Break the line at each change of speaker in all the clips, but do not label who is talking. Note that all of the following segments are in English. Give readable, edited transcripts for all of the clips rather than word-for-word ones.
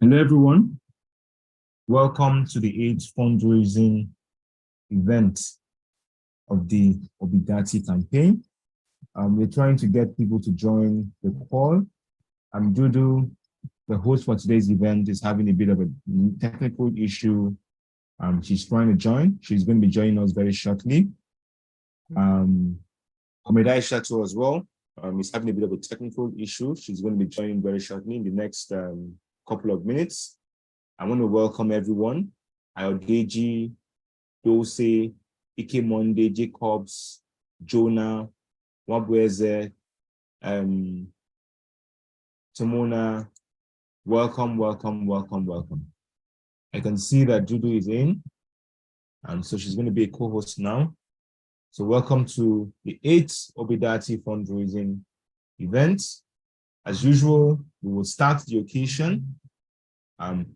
Hello, everyone. Welcome to the 8th fundraising event of the Obidati campaign. We're trying to get people to join the call. Dudu, the host for today's event, is having a bit of a technical issue. She's trying to join. She's going to be joining us very shortly. Omedai Shato as well is having a bit of a technical issue. She's going to be joining very shortly in the next couple of minutes. I want to welcome everyone. Ayodeji, Dose, Ike Monde, Jacobs, Jonah, Wabweze, Timona. Welcome, welcome, welcome, welcome. I can see that Dudu is in, so she's going to be a co-host now. So welcome to the 8th Obidati fundraising event. As usual, we will start the occasion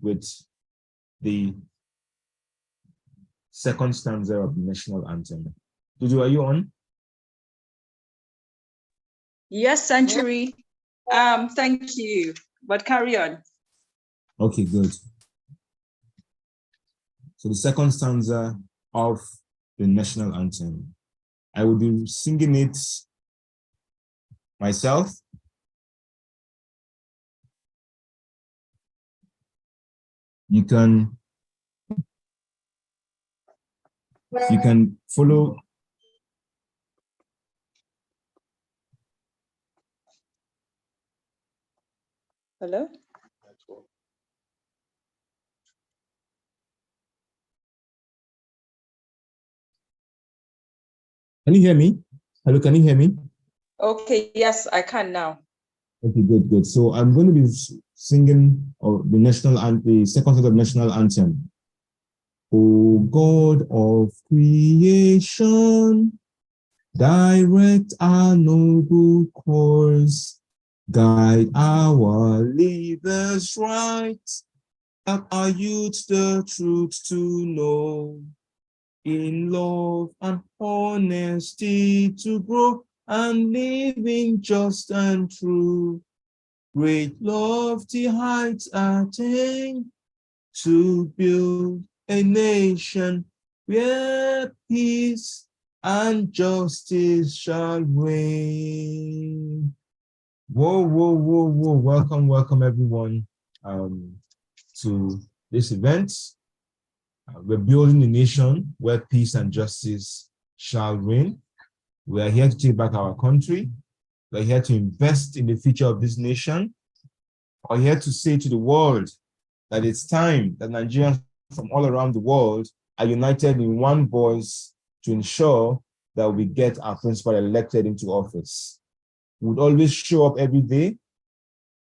with the second stanza of the national anthem. Dudu, are you on?
Yes, Century. Thank you, but carry on.
Okay, good. So the second stanza of the national anthem. I will be singing it myself. You can follow.
Hello?
Can you hear me? Hello, can you hear me?
Okay, yes, I can now.
Okay, good, good. So I'm going to be singing the second set of national anthem. O God of creation, direct our noble course, guide our leaders right, help our youth the truth to know, in love and honesty to grow, and living just and true. Great lofty heights attain to build a nation where peace and justice shall reign. Whoa, whoa, whoa, whoa. Welcome, welcome everyone to this event. We're building a nation where peace and justice shall reign. We are here to take back our country. We're here to invest in the future of this nation. We're here to say to the world that it's time that Nigerians from all around the world are united in one voice to ensure that we get our principal elected into office. We would always show up every day,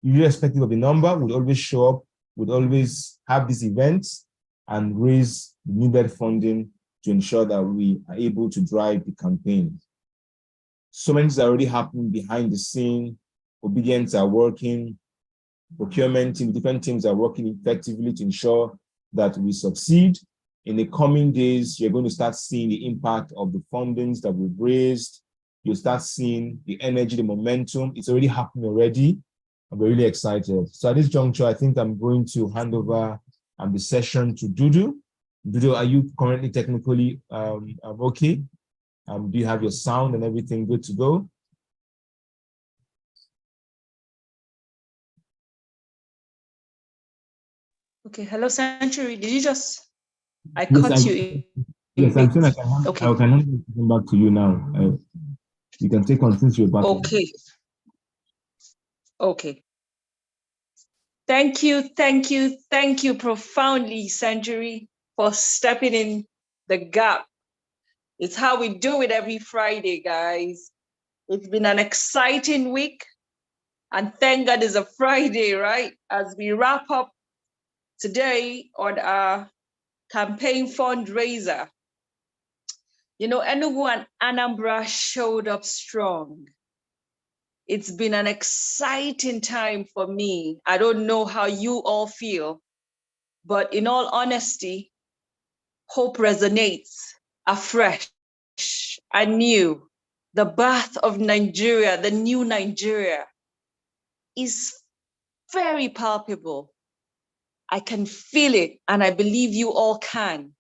irrespective of the number, we would always show up, we would always have these events and raise the needed funding to ensure that we are able to drive the campaign. So many things are already happening behind the scene. Obedience are working, procurement team, different teams are working effectively to ensure that we succeed. In the coming days, you're going to start seeing the impact of the fundings that we've raised. You'll start seeing the energy, the momentum. It's already happening already. I'm really excited. So at this juncture, I think I'm going to hand over the session to Dudu. Dudu, are you currently technically okay? Do you have your sound and everything good to go?
Okay, hello, Century. Did you just, I
Yes,
cut you.
Yes, I'm saying I can hand it back to you now. You can take on since you're back.
Okay. Okay. Thank you, thank you, thank you profoundly, Century, for stepping in the gap. It's how we do it every Friday, guys. It's been an exciting week, and thank God it's a Friday, right? As we wrap up today on our campaign fundraiser. You know, Enugu and Anambra showed up strong. It's been an exciting time for me. I don't know how you all feel, but in all honesty, hope resonates afresh, anew. The birth of Nigeria, the new Nigeria, is very palpable. I can feel it, and I believe you all can.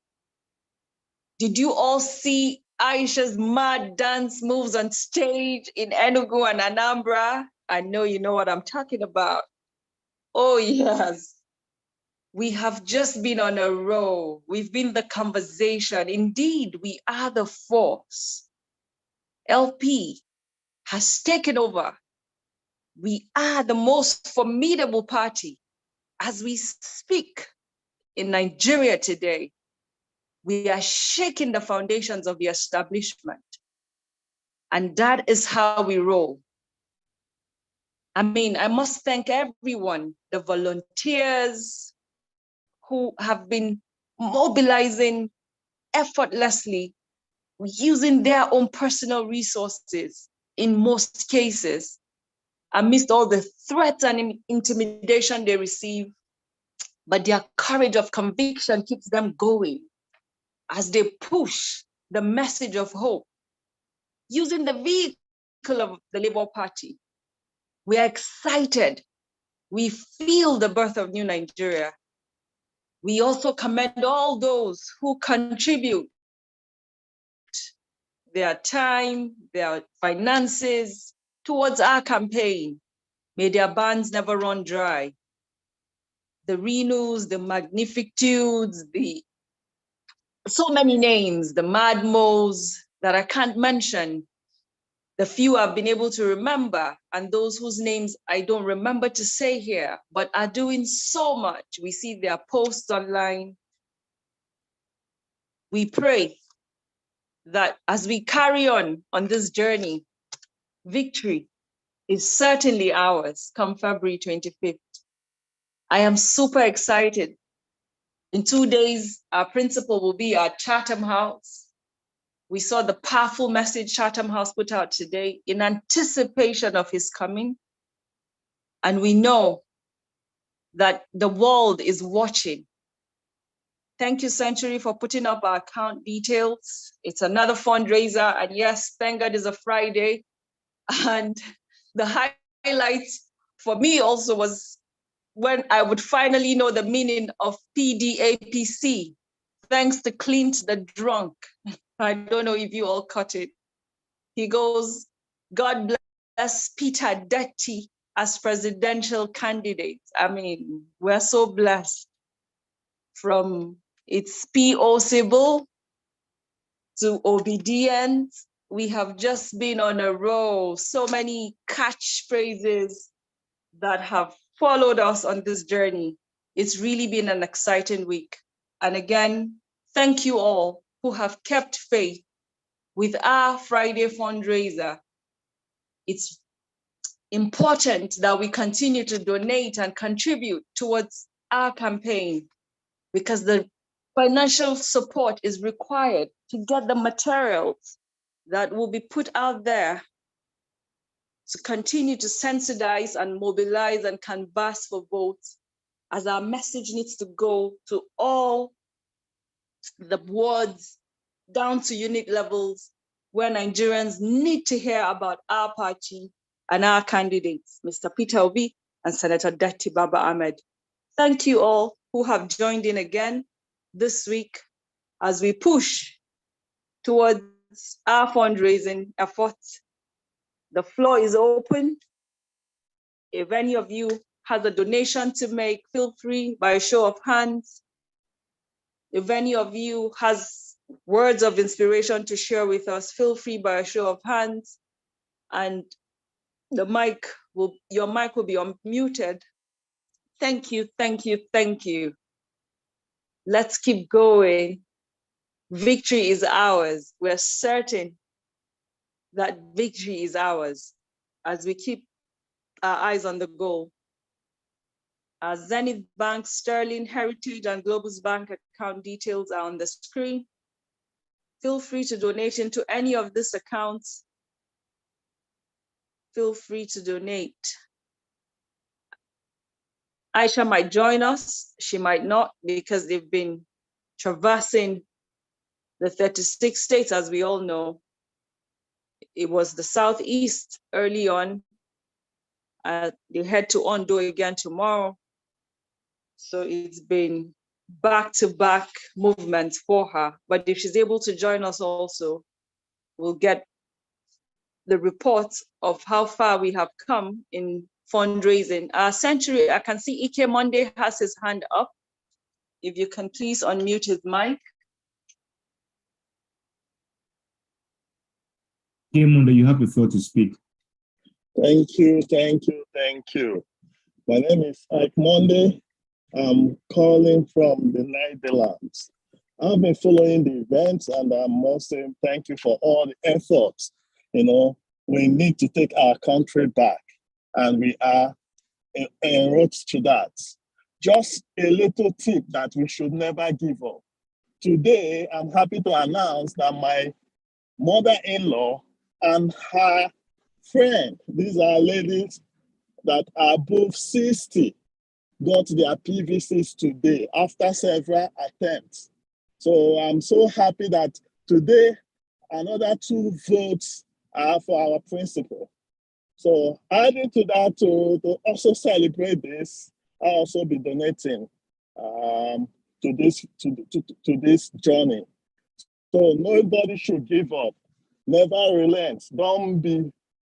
Did you all see Aisha's mad dance moves on stage in Enugu and Anambra? I know you know what I'm talking about. Oh, yes. We have just been on a roll. We've been the conversation. Indeed, we are the force. LP has taken over. We are the most formidable party. As we speak in Nigeria today, we are shaking the foundations of the establishment. And that is how we roll. I mean, I must thank everyone, the volunteers who have been mobilizing effortlessly, using their own personal resources in most cases, amidst all the threats and intimidation they receive. But their courage of conviction keeps them going as they push the message of hope using the vehicle of the Labour Party. We are excited. We feel the birth of new Nigeria. We also commend all those who contribute their time, their finances towards our campaign. May their bands never run dry. The Renus, the Magnificitudes, so many names, the Madmos that I can't mention, the few I've been able to remember, and those whose names I don't remember to say here, but are doing so much. We see their posts online. We pray that as we carry on this journey, victory is certainly ours come February 25th. I am super excited. In 2 days, our principal will be at Chatham House. We saw the powerful message Chatham House put out today in anticipation of his coming. And we know that the world is watching. Thank you, Century, for putting up our account details. It's another fundraiser. And yes, thank God it's a Friday. And the highlight for me also was when I would finally know the meaning of PDAPC, thanks to Clint the drunk. I don't know if you all caught it. He goes, God bless Peter Detti as presidential candidate. I mean, we're so blessed. From its P.O. Sybil to obedience, we have just been on a roll. So many catchphrases that have followed us on this journey. It's really been an exciting week. And again, thank you all who have kept faith with our Friday fundraiser. It's important that we continue to donate and contribute towards our campaign because the financial support is required to get the materials that will be put out there to continue to sensitize and mobilize and canvass for votes, as our message needs to go to all the wards down to unit levels where Nigerians need to hear about our party and our candidates, Mr. Peter Obi and Senator Datti Baba-Ahmed. Thank you all who have joined in again this week as we push towards our fundraising efforts. The floor is open. If any of you has a donation to make, feel free by a show of hands. If any of you has words of inspiration to share with us, feel free by a show of hands. And your mic will be unmuted. Thank you, thank you, thank you. Let's keep going. Victory is ours. We're certain that victory is ours as we keep our eyes on the goal. Our Zenith Bank, Sterling, Heritage, and Globus Bank account details are on the screen. Feel free to donate into any of these accounts. Feel free to donate. Aisha might join us. She might not, because they've been traversing the 36 states, as we all know. It was the Southeast early on. They head to Ondo again tomorrow. So it's been back-to-back movements for her. But if she's able to join us also, we'll get the report of how far we have come in fundraising. Century, I can see Ike Monday has his hand up. If you can please unmute his mic.
Ike Monday, you have the floor to speak.
Thank you, thank you, thank you. My name is Ike Monday. I'm calling from the Netherlands. I've been following the events, and I must say thank you for all the efforts. You know, we need to take our country back, and we are en route to that. Just a little tip that we should never give up. Today, I'm happy to announce that my mother-in-law and her friend, these are ladies that are both 60, got their PVCs today after several attempts. So I'm so happy that today another 2 votes are for our principal. So adding to that, to also celebrate this, I'll also be donating to this journey. So nobody should give up. Never relent. Don't be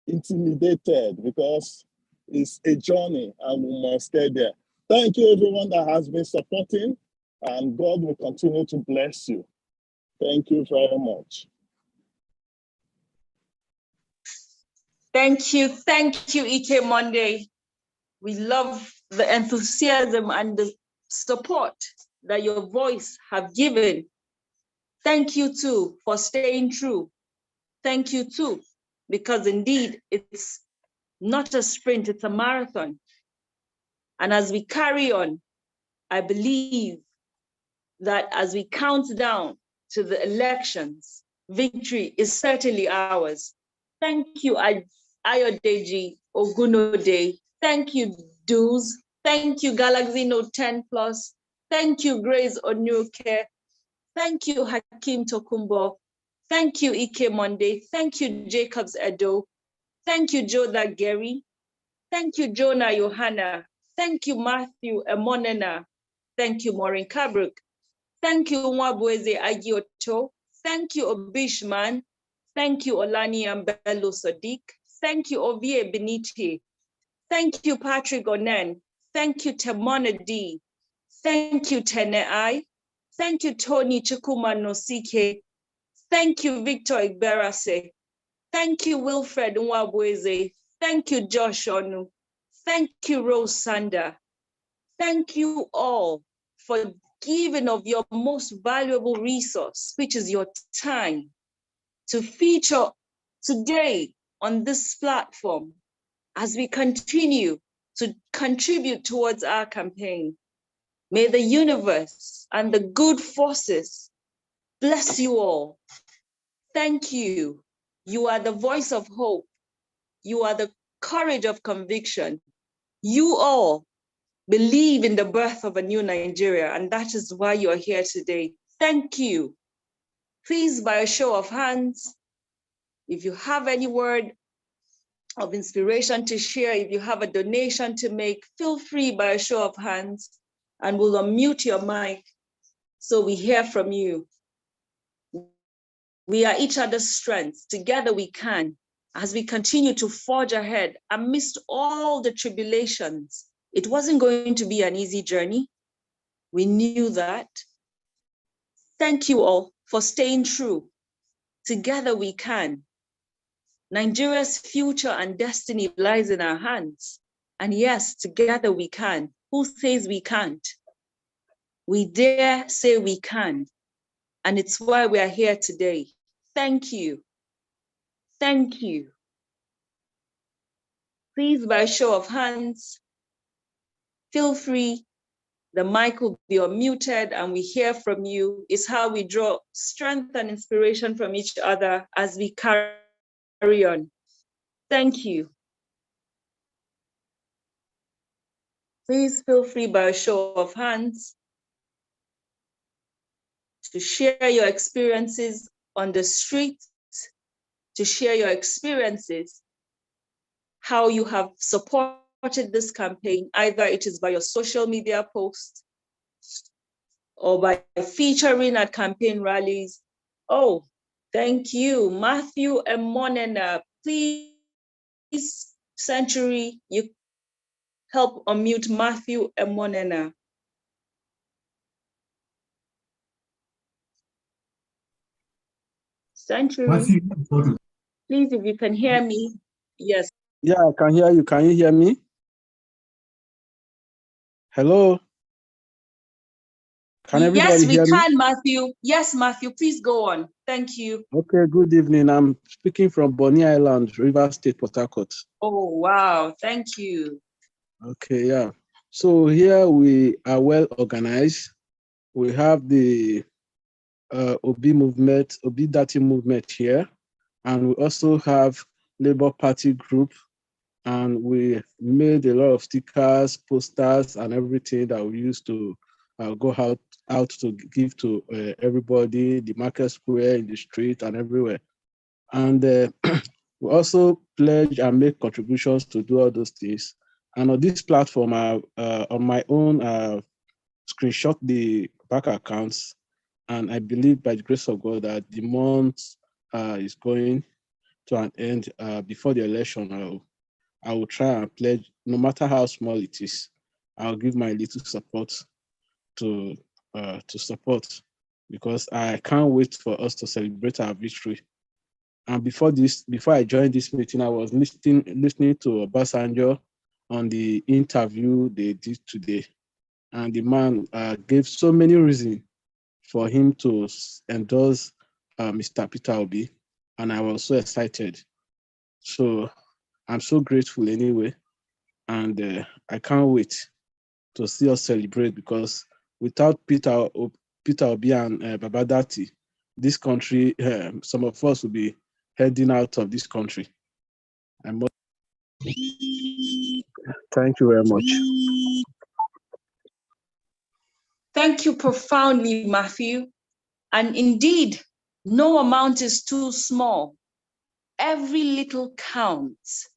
intimidated, because it's a journey and we must get there. Thank you, everyone that has been supporting, and God will continue to bless you. Thank you very much.
Thank you, Ike Monday. We love the enthusiasm and the support that your voice have given. Thank you too for staying true. Thank you too, because indeed it's not a sprint, it's a marathon. And as we carry on, I believe that as we count down to the elections, victory is certainly ours. Thank you, Ayodeji Ogunode. Thank you, Duz. Thank you, Galaxy Note 10 Plus. Thank you, Grace Onuke. Thank you, Hakim Tokumbo. Thank you, Ike Monday. Thank you, Jacobs Edo. Thank you, Joda Gary. Thank you, Jonah Johanna. Thank you, Matthew Emonena. Thank you, Maureen Kabruk. Thank you, Mwabweze Agioto. Thank you, Obishman. Thank you, Olani Ambello Sadiq. Thank you, Ovie Beniti. Thank you, Patrick Onen. Thank you, Temona D. Thank you, Teneai. Thank you, Tony Chukuma Nosike. Thank you, Victor Igberase. Thank you, Wilfred Nwabweze. Thank you, Josh Onu. Thank you, Rose Sander. Thank you all for giving of your most valuable resource, which is your time, to feature today on this platform as we continue to contribute towards our campaign. May the universe and the good forces bless you all. Thank you. You are the voice of hope. You are the courage of conviction. You all believe in the birth of a new Nigeria, and that is why you're here today. Thank you. Please, by a show of hands, if you have any word of inspiration to share, if you have a donation to make, feel free by a show of hands, and we'll unmute your mic so we hear from you. We are each other's strengths. Together we can, as we continue to forge ahead amidst all the tribulations. It wasn't going to be an easy journey. We knew that. Thank you all for staying true. Together we can. Nigeria's future and destiny lies in our hands. And yes, together we can. Who says we can't? We dare say we can. And it's why we are here today. Thank you. Thank you. Please, by a show of hands, feel free. The mic will be unmuted and we hear from you. It's how we draw strength and inspiration from each other as we carry on. Thank you. Please feel free by a show of hands to share your experiences on the streets, to share your experiences, how you have supported this campaign, either it is by your social media posts or by featuring at campaign rallies. Oh, thank you, Matthew Emonena. Please, Century, you help unmute Matthew Emonena. Century, Matthew, please, if you can hear me. Yes.
Yeah, I can hear you. Can you hear me? Hello? Can everybody hear me?
Yes, we can, Matthew. Yes, Matthew, please go on. Thank you.
Okay, good evening. I'm speaking from Bonny Island, River State, Port Harcourt.
Oh, wow. Thank you.
Okay, yeah. So here we are well organized. We have the Obi movement, Obi Dati movement here, and we also have Labour Party group, and we made a lot of stickers, posters, and everything that we used to go out to give to everybody, the market square, in the street, and everywhere. And we also pledge and make contributions to do all those things. And on this platform, on my own, screenshot the bank accounts, and I believe by the grace of God that the month is going to an end before the election. I will try and pledge, no matter how small it is. I'll give my little support to support, because I can't wait for us to celebrate our victory. And before I joined this meeting, I was listening to Obasanjo on the interview they did today, and the man gave so many reasons for him to endorse Mr. Peter Obi, and I was so excited. So I'm so grateful anyway, and I can't wait to see us celebrate, because without Peter Obi and Baba Dati, this country, some of us will be heading out of this country. Thank you very much.
Thank you profoundly, Matthew. And indeed, no amount is too small. Every little counts.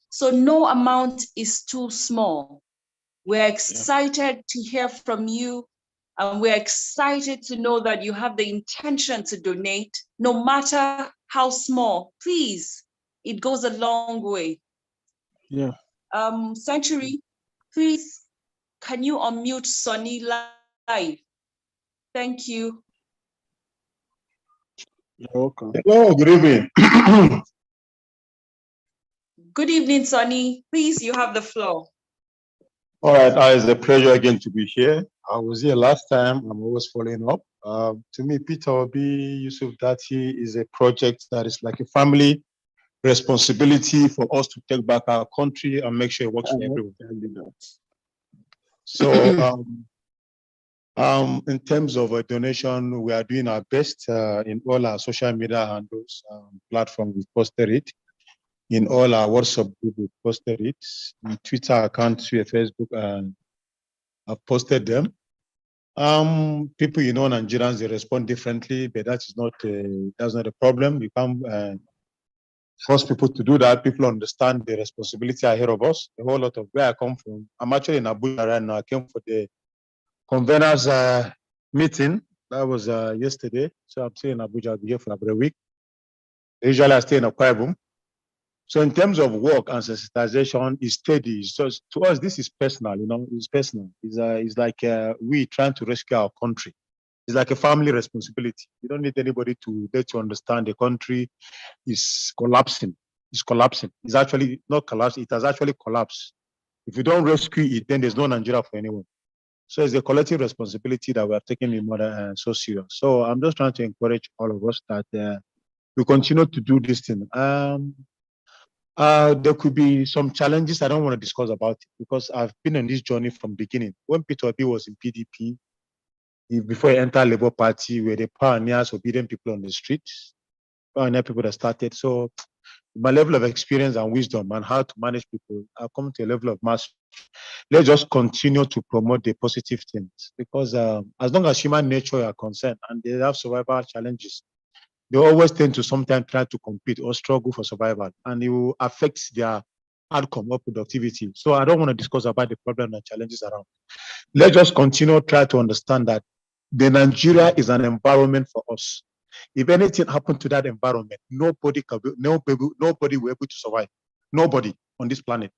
So no amount is too small. We're excited to hear from you, and we're excited to know that you have the intention to donate, no matter how small. Please, it goes a long way.
Yeah.
Century, please, can you unmute Sonny live? Thank you.
You're welcome.
Hello, good evening.
Good evening, Sonny. Please, you have the floor.
All right, it's a pleasure again to be here. I was here last time. I'm always following up. To me, Peter Obi, Yusuf Dati is a project that is like a family responsibility for us to take back our country and make sure it works for everyone. So, in terms of a donation, we are doing our best in all our social media handles, platforms. We posted it. In all our WhatsApp group, we posted it. In Twitter accounts, Facebook, and I've posted them. People, Nigerians, they respond differently, but that's not a problem. We can't force people to do that. People understand the responsibility ahead of us. A whole lot of where I come from. I'm actually in Abuja right now. I came for the conveners meeting. That was yesterday. So I'm staying in Abuja. I'll be here for about a week. Usually I stay in Akwa Ibom. So in terms of work and sensitization, is steady. So to us, this is personal, it's personal. It's like we trying to rescue our country. It's like a family responsibility. You don't need anybody to let you understand the country is collapsing. It's collapsing. It's actually not collapsed. It has actually collapsed. If you don't rescue it, then there's no Nigeria for anyone. So it's a collective responsibility that we are taking more so serious. So I'm just trying to encourage all of us that we continue to do this thing. There could be some challenges. I don't want to discuss about it because I've been on this journey from beginning. When Peter Obi was in PDP, before he entered Labour Party, we were the pioneers, obedient people on the streets, pioneer people that started. So my level of experience and wisdom and how to manage people, I've come to a level of mastery. Let's just continue to promote the positive things, because as long as human nature are concerned and they have survival challenges, they always tend to sometimes try to compete or struggle for survival, and it will affect their outcome or productivity. So I don't want to discuss about the problem and challenges around. Let's just continue try to understand that the Nigeria is an environment for us. If anything happened to that environment, nobody will be able to survive. Nobody on this planet.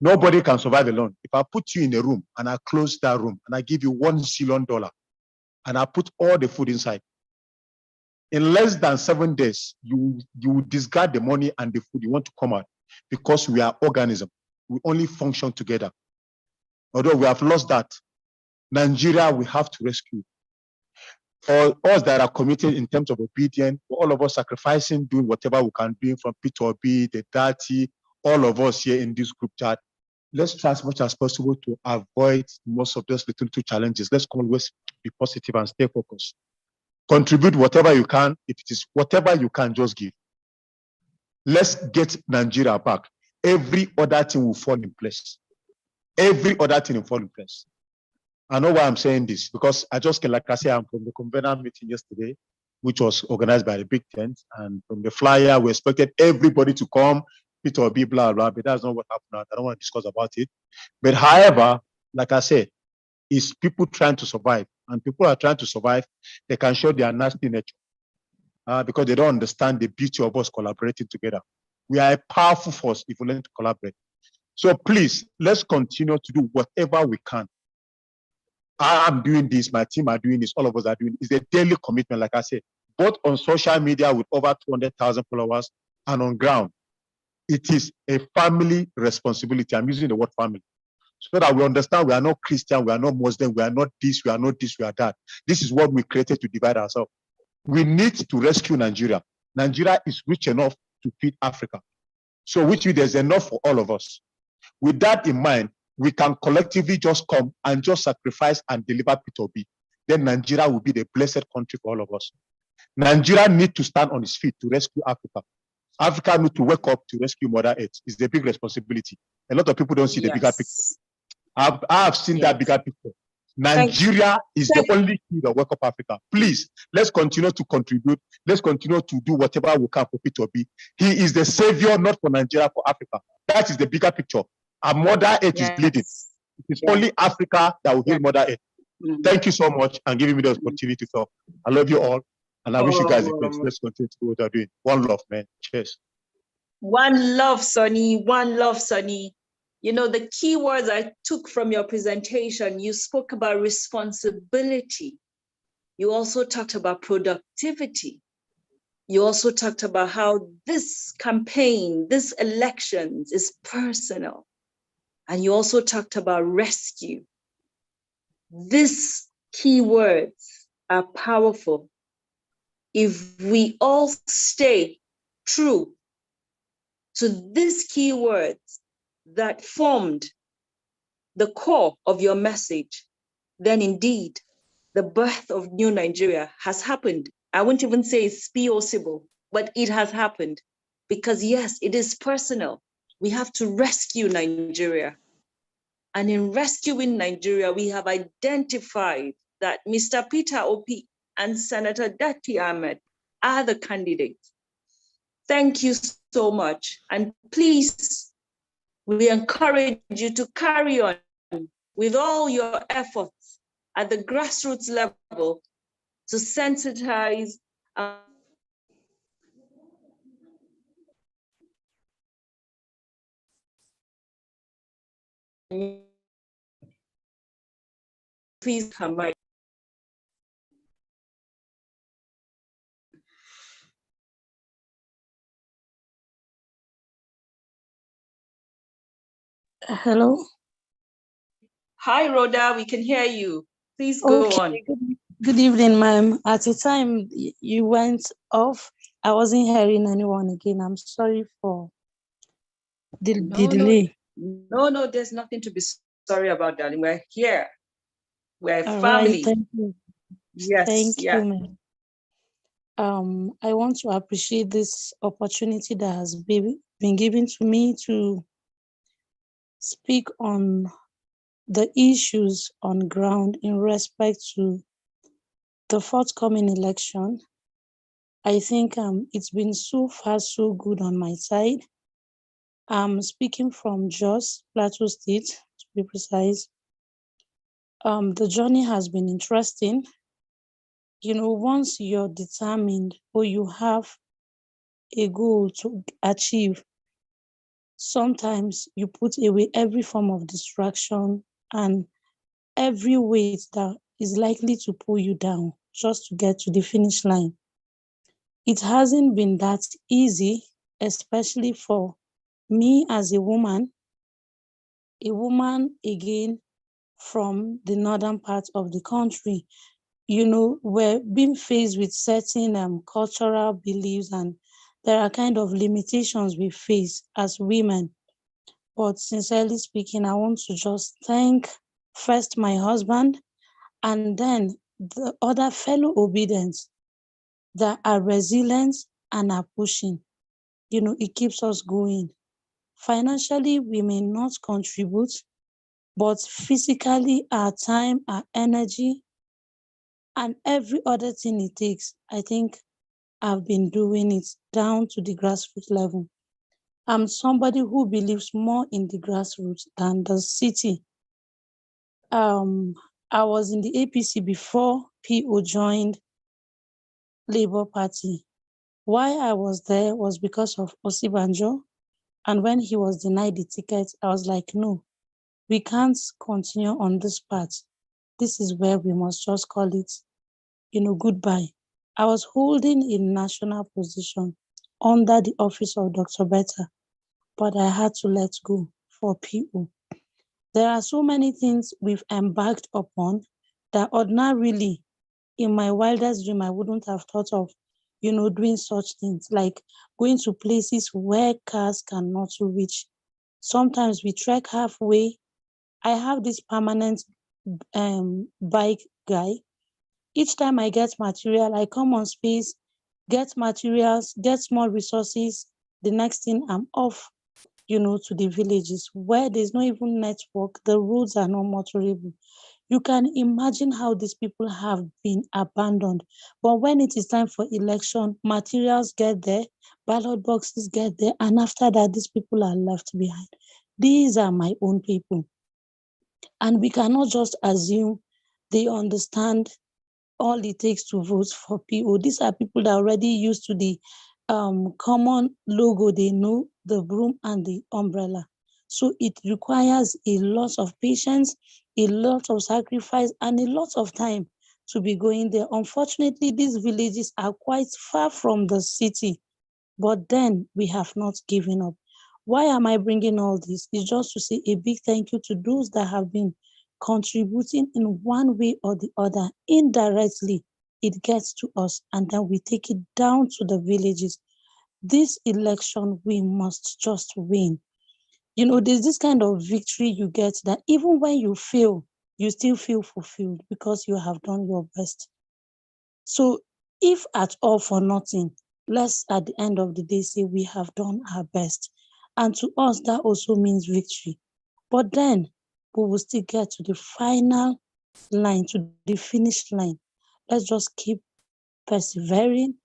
Nobody can survive alone. If I put you in a room and I close that room and I give you $1 zillion and I put all the food inside, in less than 7 days, you discard the money and the food, you want to come out, because we are organisms. We only function together. Although we have lost that, Nigeria, we have to rescue. For us that are committed in terms of obedience, for all of us sacrificing, doing whatever we can do from P2B, the dirty, all of us here in this group chat, let's try as much as possible to avoid most of those little challenges. Let's always be positive and stay focused. Contribute whatever you can. If it is whatever you can, just give. Let's get Nigeria back. Every other thing will fall in place. Every other thing will fall in place. I know why I'm saying this, because I just, like I said, I'm from the convener meeting yesterday, which was organized by the Big Tent, and from the flyer, we expected everybody to come, P2B, blah, blah, but that's not what happened. I don't want to discuss about it. But however, like I said, it's people trying to survive, and people are trying to survive. They can show their nasty nature because they don't understand the beauty of us collaborating together. We are a powerful force if we learn to collaborate. So please, let's continue to do whatever we can. I am doing this, my team are doing this, all of us are doing it. It's a daily commitment, like I said, both on social media with over 200,000 followers and on ground. It is a family responsibility. I'm using the word family, so that we understand we are not Christian, we are not Muslim, we are not this, we are not this, we are that. This is what we created to divide ourselves. We need to rescue Nigeria. Nigeria is rich enough to feed Africa. So which means there's enough for all of us. With that in mind, we can collectively just come and just sacrifice and deliver P2B. Then Nigeria will be the blessed country for all of us. Nigeria needs to stand on its feet to rescue Africa. Africa needs to wake up to rescue Mother Earth. It's a big responsibility. A lot of people don't see the bigger picture. I have seen that bigger picture. Nigeria is the only key that wake up Africa. Please, let's continue to contribute. Let's continue to do whatever we can for P2B. He is the savior, not for Nigeria, for Africa. That is the bigger picture. Our Mother Earth is bleeding. It is only Africa that will heal Mother Earth. Thank you so much and giving me the opportunity to talk. I love you all, and I wish you guys the best. Let's continue to do what you're doing. One love, man. Cheers.
One love, Sonny. One love, Sonny. You know, the key words I took from your presentation, you spoke about responsibility. You also talked about productivity. You also talked about how this campaign, this elections is personal. And you also talked about rescue. These key words are powerful. If we all stay true to these key words that formed the core of your message, then indeed the birth of new Nigeria has happened. I wouldn't even say it's possible, but it has happened. Because yes, it is personal. We have to rescue Nigeria. And in rescuing Nigeria, we have identified that Mr. Peter Obi and Senator Baba-Ahmed are the candidates. Thank you so much. And please, we encourage you to carry on with all your efforts at the grassroots level to sensitize please come right.
Hello.
Hi, Rhoda, we can hear you. Please go on.
Good evening, ma'am. At the time you went off, I wasn't hearing anyone again. I'm sorry for the delay.
No, there's nothing to be sorry about, darling. We're here. We're a
All
family.
right, thank you.
Yes.
Thank you, ma'am. I want to appreciate this opportunity that has been given to me to speak on the issues on ground in respect to the forthcoming election. I think it's been so far so good on my side. I'm speaking from Jos, Plateau State, to be precise. The journey has been interesting. Once you're determined or you have a goal to achieve, sometimes you put away every form of distraction and every weight that is likely to pull you down just to get to the finish line. It hasn't been that easy, especially for me as a woman again from the northern part of the country. We're being faced with certain cultural beliefs, and there are kind of limitations we face as women. But sincerely speaking, I want to just thank first my husband and then the other fellow obedients that are resilient and are pushing. It keeps us going. Financially, we may not contribute, but physically, our time, our energy, and every other thing it takes, I think I've been doing it down to the grassroots level. I'm somebody who believes more in the grassroots than the city. I was in the APC before PO joined Labour Party. Why I was there was because of Osibanjo. And when he was denied the ticket, I was like, no, we can't continue on this path. This is where we must just call it, goodbye. I was holding a national position under the office of Dr. Betta, but I had to let go for PO. There are so many things we've embarked upon that ordinarily, in my wildest dream, I wouldn't have thought of, doing such things, like going to places where cars cannot reach. Sometimes we trek halfway. I have this permanent bike guy. Each time I get material, I come on space, get materials, get small resources. The next thing I'm off, to the villages where there's no even network, the roads are not motorable. You can imagine how these people have been abandoned. But when it is time for election, materials get there, ballot boxes get there, and after that, these people are left behind. These are my own people. And we cannot just assume they understand all it takes to vote for PO. These are people that are already used to the common logo. They know the broom and the umbrella. So it requires a lot of patience, a lot of sacrifice, and a lot of time to be going there. Unfortunately, these villages are quite far from the city, but then we have not given up. Why am I bringing all this? It's just to say a big thank you to those that have been contributing in one way or the other. Indirectly, it gets to us, and then we take it down to the villages. This election, we must just win. There's this kind of victory you get that even when you fail, you still feel fulfilled because you have done your best. So if at all for nothing, let's at the end of the day say we have done our best. And to us, that also means victory. But then we will still get to the final line, to the finish line. Let's just keep persevering.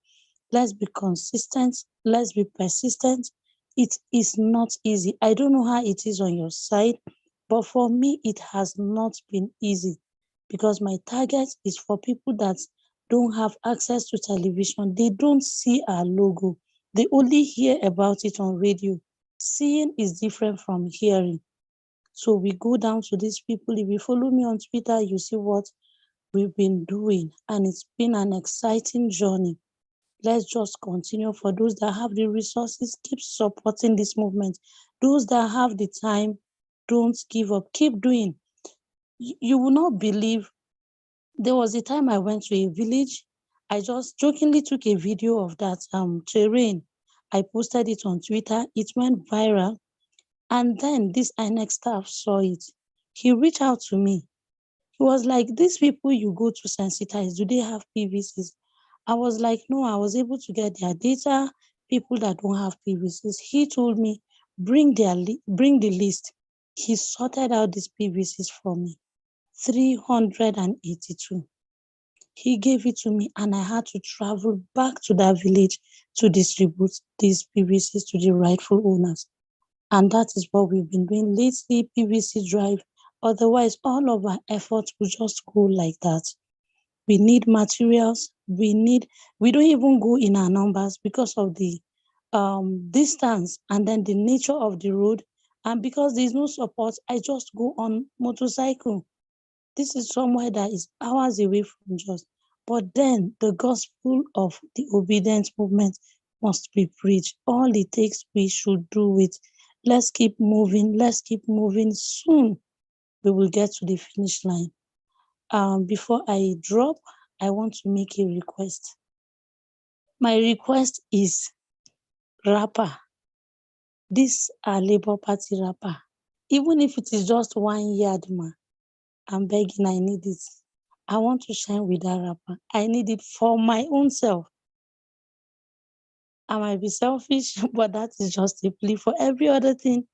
Let's be consistent. Let's be persistent. It is not easy. I don't know how it is on your side, but for me, it has not been easy because my target is for people that don't have access to television. They don't see our logo. They only hear about it on radio. Seeing is different from hearing. So we go down to these people. If you follow me on Twitter, you see what we've been doing. And it's been an exciting journey. Let's just continue. For those that have the resources, keep supporting this movement. Those that have the time, don't give up. Keep doing. You will not believe. There was a time I went to a village. I just jokingly took a video of that terrain. I posted it on Twitter. It went viral. And then this INEC staff saw it. He reached out to me. He was like, these people you go to sensitize, do they have PVCs? I was like, no, I was able to get their data, people that don't have PVCs. He told me, bring the list. He sorted out these PVCs for me, 382. He gave it to me and I had to travel back to that village to distribute these PVCs to the rightful owners. And that is what we've been doing lately, PVC drive. Otherwise, all of our efforts will just go like that. We need materials. We don't even go in our numbers because of the distance and then the nature of the road. And because there's no support, I just go on motorcycle. This is somewhere that is hours away from Jos. But then the gospel of the obedience movement must be preached. All it takes, we should do it. Let's keep moving. Let's keep moving. Soon we will get to the finish line. Before I drop, I want to make a request. My request is rapper. This are Labour Party rapper. Even if it is just 1 yard, ma, I'm begging, I need it. I want to shine with that rapper. I need it for my own self. I might be selfish, but that is just a plea. For every other thing,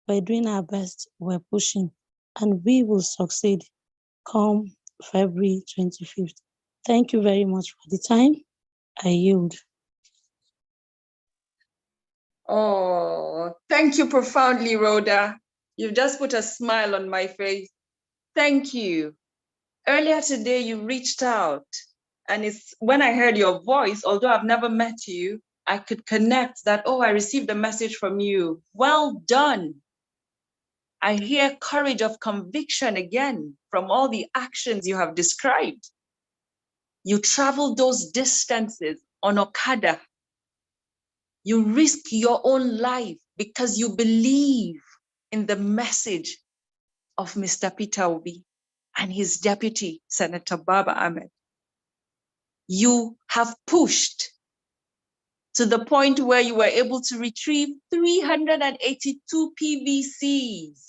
we're doing our best, we're pushing, and we will succeed come February 25th. Thank you very much for the time. I yield.
Oh, thank you profoundly, Rhoda. You've just put a smile on my face. Thank you. Earlier today, you reached out, and it's when I heard your voice, although I've never met you, I could connect that, oh, I received a message from you. Well done. I hear courage of conviction again from all the actions you have described. You travel those distances on Okada. You risk your own life because you believe in the message of Mr. Peter Obi and his deputy, Senator Baba-Ahmed. You have pushed to the point where you were able to retrieve 382 PVCs,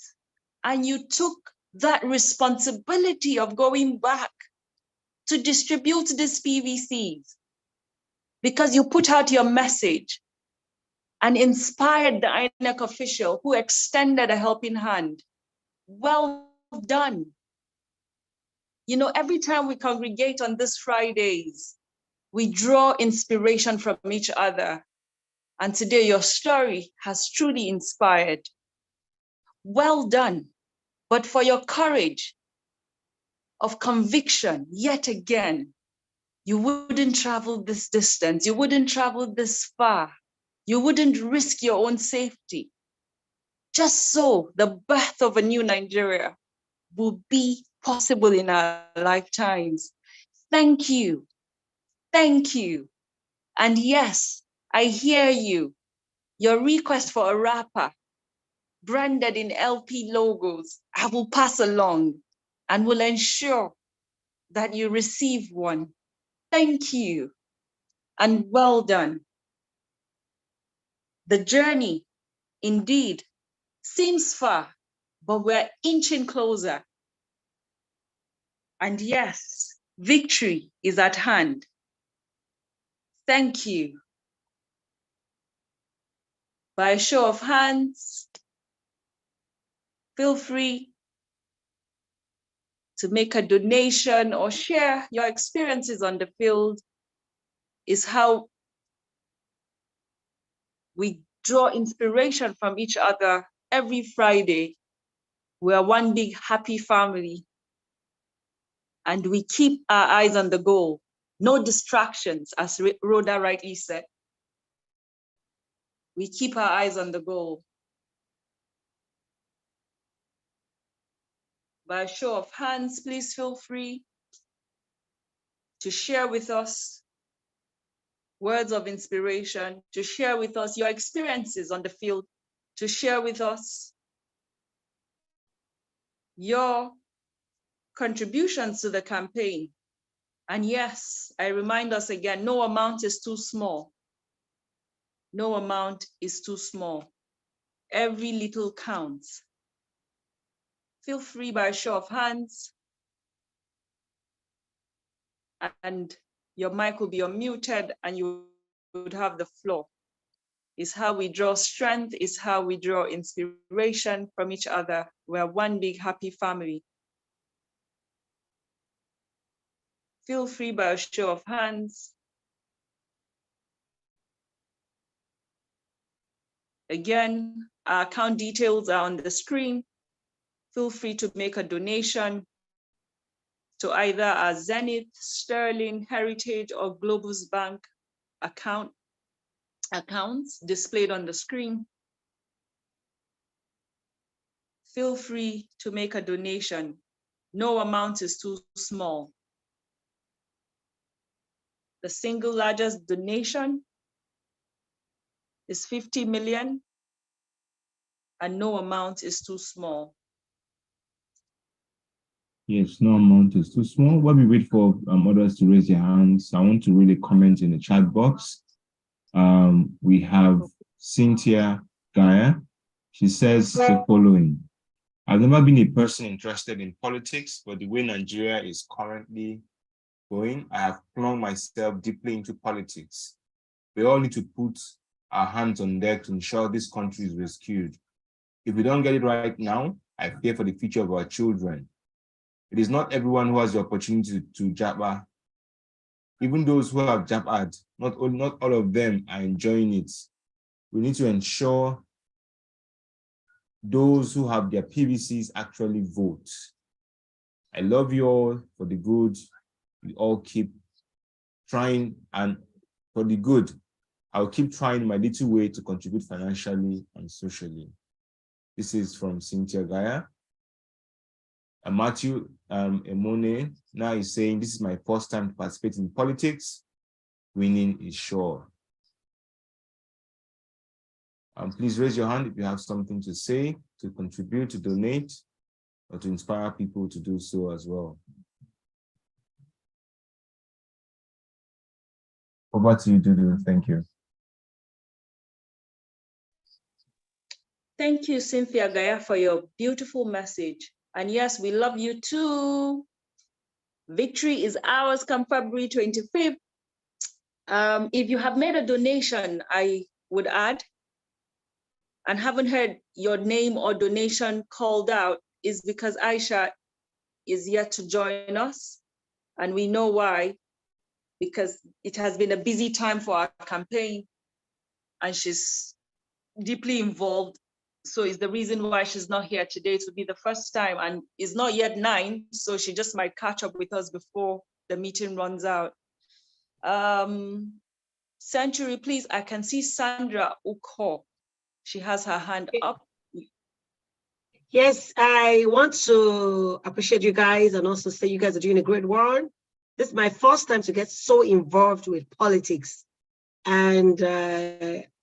and you took that responsibility of going back to distribute these PVCs because you put out your message and inspired the INEC official who extended a helping hand. Well done. You know, every time we congregate on these Fridays, we draw inspiration from each other. And today your story has truly inspired. Well done. But for your courage of conviction, yet again, you wouldn't travel this distance. You wouldn't travel this far. You wouldn't risk your own safety. Just so the birth of a new Nigeria will be possible in our lifetimes. Thank you. Thank you. And yes, I hear you. Your request for a rapper branded in LP logos, I will pass along and will ensure that you receive one. Thank you and well done. The journey indeed seems far, but we're inching closer. And yes, victory is at hand. Thank you. By a show of hands, feel free to make a donation or share your experiences on the field. Is how we draw inspiration from each other every Friday. We are one big happy family. And we keep our eyes on the goal. No distractions, as Rhoda rightly said. We keep our eyes on the goal. By a show of hands, please feel free to share with us words of inspiration, to share with us your experiences on the field, to share with us your contributions to the campaign. And yes, I remind us again, no amount is too small. No amount is too small. Every little counts. Feel free by a show of hands, and your mic will be unmuted and you would have the floor. It's how we draw strength, it's how we draw inspiration from each other. We're one big happy family. Feel free by a show of hands. Again, Our account details are on the screen. Feel free to make a donation to either our Zenith, Sterling, Heritage, or Globus Bank accounts displayed on the screen. Feel free to make a donation. No amount is too small. The single largest donation is 50 million, and no amount is too small.
Yes, no amount is too small. While we wait for others to raise their hands, I want to really comment in the chat box. We have Cynthia Gaia. She says the following: I've never been a person interested in politics, but the way Nigeria is currently going, I have flung myself deeply into politics. We all need to put our hands on deck to ensure this country is rescued. If we don't get it right now, I fear for the future of our children. It is not everyone who has the opportunity to jabba. Even those who have jabbered, not all of them are enjoying it. We need to ensure those who have their PVCs actually vote. I love you all for the good. We all keep trying, and for the good, I'll keep trying my little way to contribute financially and socially. This is from Cynthia Gaia. And Matthew Emone now is saying, this is my first time to participate in politics. Winning is sure. Please raise your hand if you have something to say, to contribute, to donate, or to inspire people to do so as well. Over to you, Dudu. Thank you.
Thank you, Cynthia Gaia, for your beautiful message. And yes, we love you too. Victory is ours come February 25th. If you have made a donation, I would add, and haven't heard your name or donation called out, is because Aisha is yet to join us. And we know why, because it has been a busy time for our campaign and she's deeply involved. So it's the reason why she's not here today. It will be the first time, and it's not yet 9, so she just might catch up with us before the meeting runs out. Century, please, I can see Sandra Uko. She has her hand up.
Yes, I want to appreciate you guys and also say you guys are doing a great work. This is my first time to get so involved with politics. And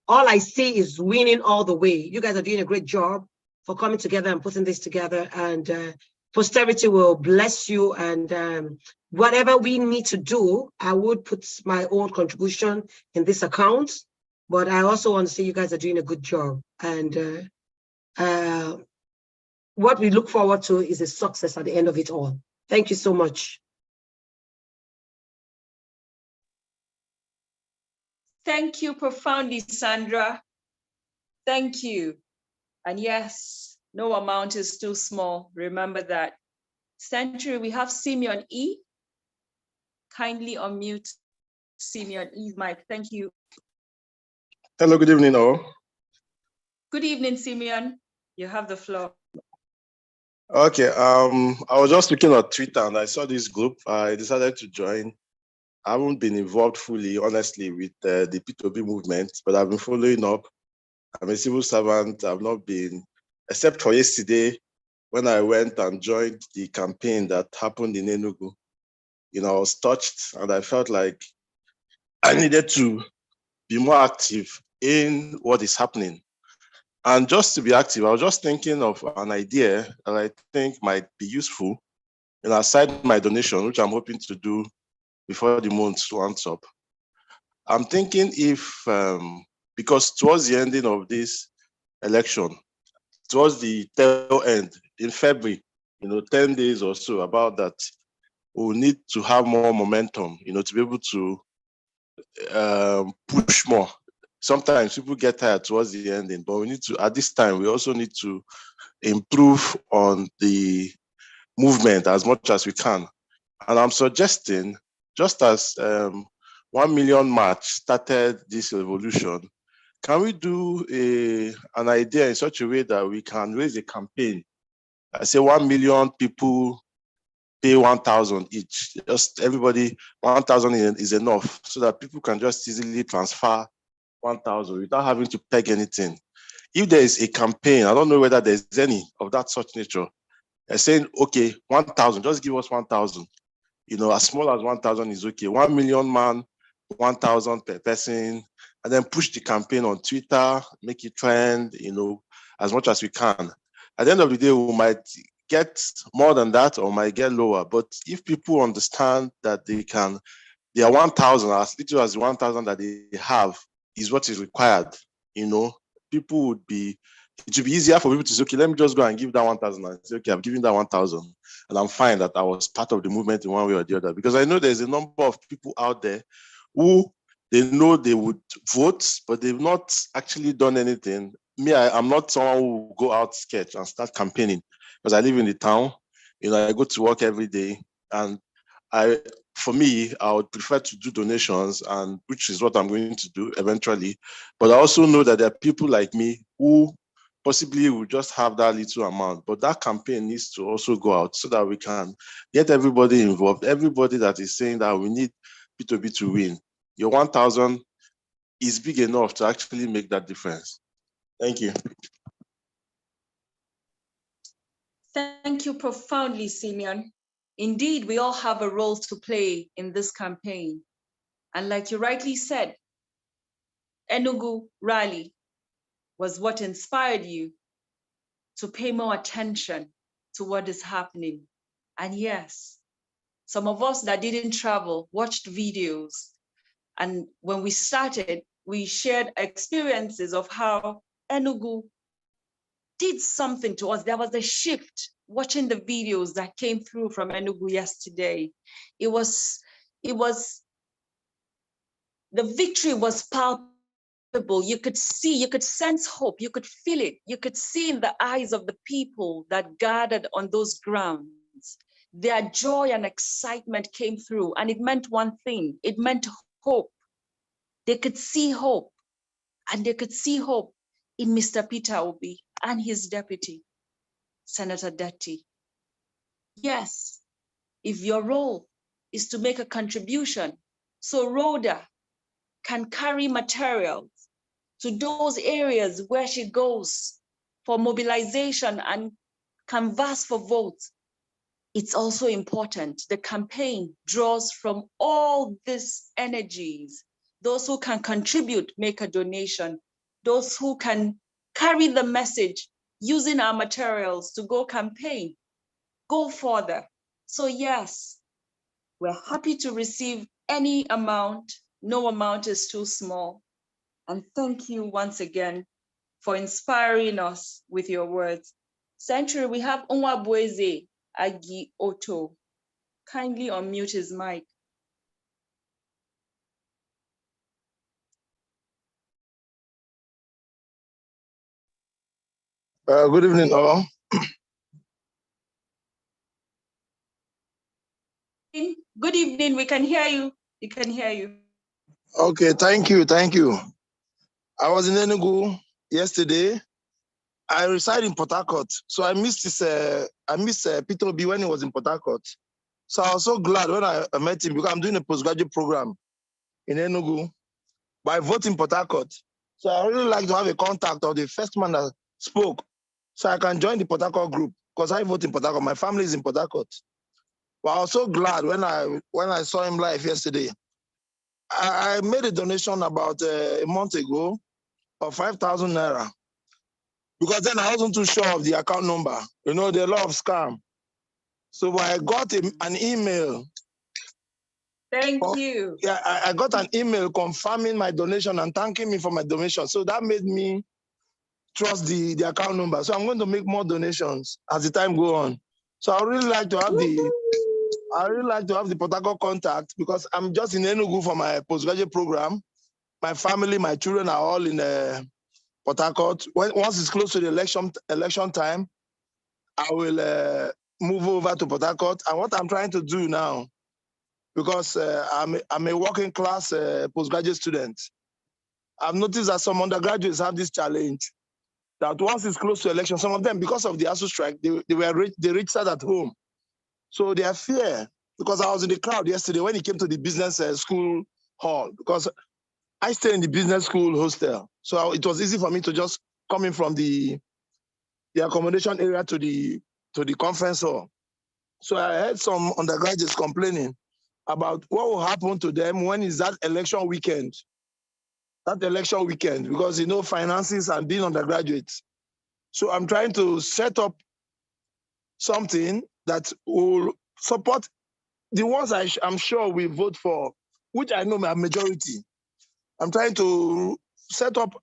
all I see is winning all the way. You guys are doing a great job for coming together and putting this together. And posterity will bless you. And whatever we need to do, I would put my own contribution in this account. But I also want to say you guys are doing a good job. And what we look forward to is a success at the end of it all. Thank you so much.
Thank you profoundly, Sandra. Thank you. And yes, no amount is too small. Remember that. Century, we have Simeon E. Kindly unmute Simeon E's mic. Thank you.
Hello, good evening, all.
Good evening, Simeon. You have the floor.
Okay, I was just looking at Twitter and I saw this group. I decided to join. I haven't been involved fully, honestly, with the P2B movement, but I've been following up. I'm a civil servant. I've not been, except for yesterday, when I went and joined the campaign that happened in Enugu. You know, I was touched and I felt like I needed to be more active in what is happening. And just to be active, I was just thinking of an idea that I think might be useful, and aside my donation, which I'm hoping to do before the month runs up. I'm thinking if, because towards the ending of this election, towards the tail end in February, 10 days or so, about that, we'll need to have more momentum, to be able to push more. Sometimes people get tired towards the ending, but we need to, at this time, we also need to improve on the movement as much as we can. And I'm suggesting, just as 1 million March started this revolution,
can we do an idea in such a way that we can raise a campaign? I say 1 million people pay 1,000 each. Just everybody, 1,000 is enough so that people can just easily transfer 1,000 without having to peg anything. If there is a campaign, I don't know whether there's any of that such nature, saying, okay, 1,000, just give us 1,000. You know, as small as 1,000 is okay. 1 million man, 1,000 per person, and then push the campaign on Twitter, make it trend, you know, as much as we can. At the end of the day, we might get more than that or might get lower. But if people understand that their 1,000, as little as 1,000 that they have is what is required, you know, it would be easier for people to say, okay, let me just go and give that 1,000 and say, okay, I'm giving that 1,000 and I'm fine that I was part of the movement in one way or the other. Because I know there's a number of people out there who they know they would vote, but they've not actually done anything. Me, I'm not someone who will go out sketch and start campaigning because I live in the town. You know, I go to work every day, and for me, I would prefer to do donations, and which is what I'm going to do eventually. But I also know that there are people like me who possibly will just have that little amount. But that campaign needs to also go out so that we can get everybody involved. Everybody that is saying that we need P2B to win. Your 1,000 is big enough to actually make that difference. Thank you.
Thank you profoundly, Simeon. Indeed, we all have a role to play in this campaign. And like you rightly said, Enugu rally was what inspired you to pay more attention to what is happening. And yes, some of us that didn't travel watched videos. And when we started, we shared experiences of how Enugu did something to us. There was a shift watching the videos that came through from Enugu yesterday. It was, the victory was palpable. You could see, you could sense hope, you could feel it. You could see in the eyes of the people that gathered on those grounds. Their joy and excitement came through, and it meant one thing. It meant hope. They could see hope, and they could see hope in Mr. Peter Obi and his deputy, Senator Detti. Yes, if your role is to make a contribution, so Rhoda can carry materials to those areas where she goes for mobilization and canvass for votes, it's also important. The campaign draws from all these energies. Those who can contribute, make a donation. Those who can carry the message using our materials to go campaign, go further. So yes, we're happy to receive any amount. No amount is too small. And thank you once again for inspiring us with your words. Century, we have Onwabweze Agi Oto. Kindly unmute his mic.
Good evening, all.
Good evening, we can hear you. We can hear you.
Okay, thank you, thank you. I was in Enugu yesterday. I reside in Port Harcourt, so I missed Peter Obi when he was in Port Harcourt. So I was so glad when I met him because I'm doing a postgraduate program in Enugu, but I vote in Port Harcourt. So I really like to have a contact of the first man that spoke, so I can join the Port Harcourt group because I vote in Port Harcourt. My family is in Port Harcourt. But I was so glad when I saw him live yesterday. I made a donation about a month ago of 5,000 naira because then I wasn't too sure of the account number. You know, there are a lot of scam. So I got an email.
Thank you.
Yeah, I got an email confirming my donation and thanking me for my donation. So that made me trust the account number. So I'm going to make more donations as the time go on. So I really like to have the Port Harcourt contact because I'm just in Enugu for my postgraduate program. My family, my children are all in Port Harcourt. Once it's close to the election time, I will move over to Port Harcourt. And what I'm trying to do now, because I'm a working class postgraduate student, I've noticed that some undergraduates have this challenge that once it's close to election, some of them, because of the ASU strike, they registered at home. So they are fear, because I was in the crowd yesterday when he came to the business school hall, because I stay in the business school hostel. So it was easy for me to just come in from the accommodation area to the conference hall. So I heard some undergraduates complaining about what will happen to them when is that election weekend. That election weekend, because finances and being undergraduates. So I'm trying to set up something that will support the ones I'm sure we vote for, which I know my majority. I'm trying to set up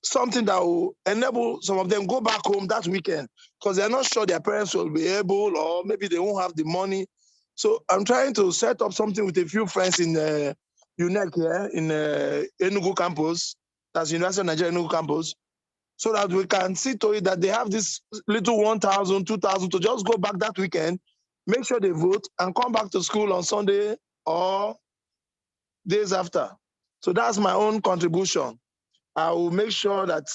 something that will enable some of them go back home that weekend, because they're not sure their parents will be able, or maybe they won't have the money. So I'm trying to set up something with a few friends in UNEC here in Enugu campus, that's University of Nigeria Enugu campus, so that we can see to it that they have this little 1,000, 2,000 to just go back that weekend, make sure they vote, and come back to school on Sunday or days after. So that's my own contribution. I will make sure that